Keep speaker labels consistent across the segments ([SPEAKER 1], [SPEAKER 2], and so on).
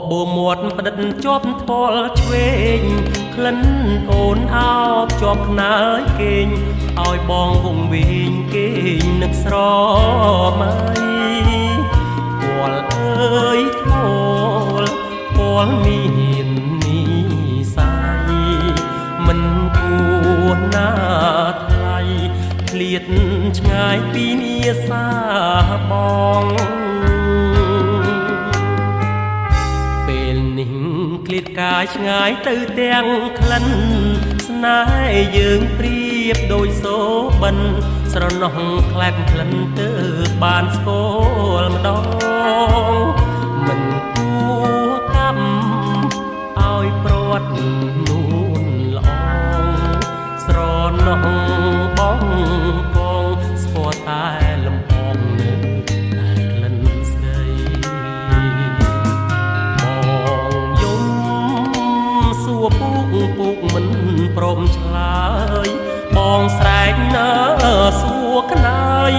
[SPEAKER 1] បួមាត់ផ្ដិតជាប់ថ្ពាល់ឆ្វេងក្លិនអូនអោបជាប់ខ្នើយគេងឲ្យបងវងវិញគេងនឹកស្រមៃពាល់អើយថ្ពាល់មាននិស័យមិនគួរណាថ្លៃឃ្លាតឆ្ងាយពីនាសាបងពេលនេះឃ្លាតកាយឆ្ងាយទៅទាំងក្លិនស្នេហ៍យើងប្រៀបដូចសូបិនស្រណោះក្លែបក្លិនទៅបានស្គាល់ម្ដងមិនគួរកាប់ឲ្យព្រាត់នួនល្អស្រណោះបងកងស្គាល់តែលំអងនៅតែក្លិនស្ដីបងយំសួរពុកមិនព្រមឆ្លើយបងស្រែកណាសួរក្នើយ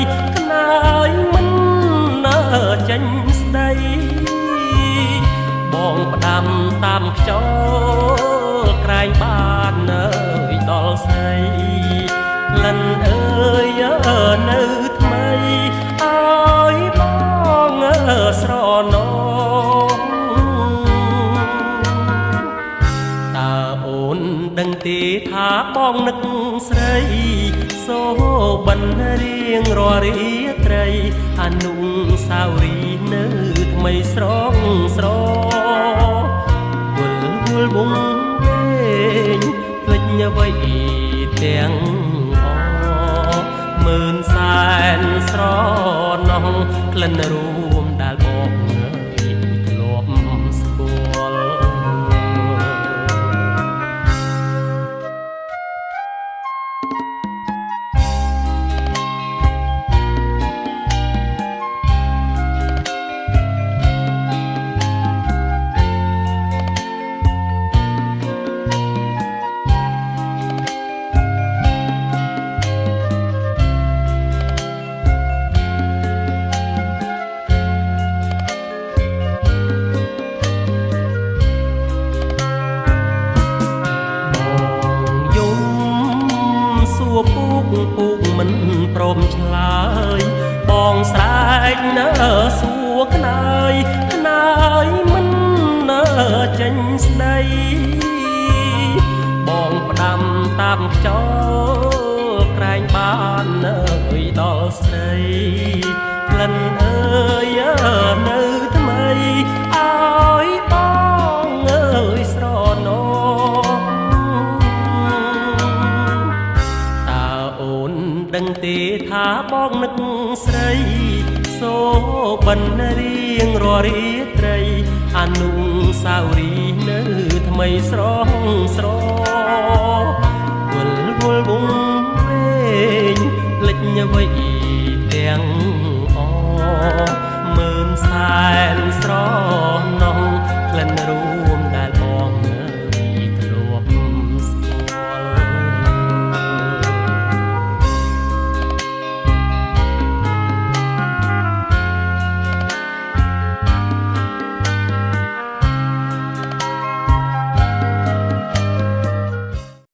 [SPEAKER 1] មិនណាចេញស្ដីបងផ្ដាំតាមខ្យល់ក្រែងបាននៅដល់ស្រីក្លិនអើយនៅថ្មីឲ្យបងស្រណោះតើអូនដឹងទេថាបងនឹកស្រីសូបិនរៀងរាល់រាត្រីអនុស្សាវរីយ៍នៅថ្មីស្រវល់វងវិញភ្លេចអ្វីទាំងអមើលសែនស្រណោះក្លិនរួមដែលបងធ្លាប់ស្គាល់ពុកមិនព្រមឆ្លើយបងស្រែកណាសួរក្នើយមិនណាចេញស្ដីបងផ្ដាំតាមខ្យល់ក្រែងបាននៅដល់ស្រីក្លិនអើយនៅថ្មីឲ្យបងអើយស្រណោះដឹងទេថាបងនឹកស្រីសូបិនរៀងរាល់រាត្រីអនុស្សាវរីយ៍នៅថ្មីស្រវល់វងវិញភ្លេចអ្វីទាំងអមើលសែនស្រណោះ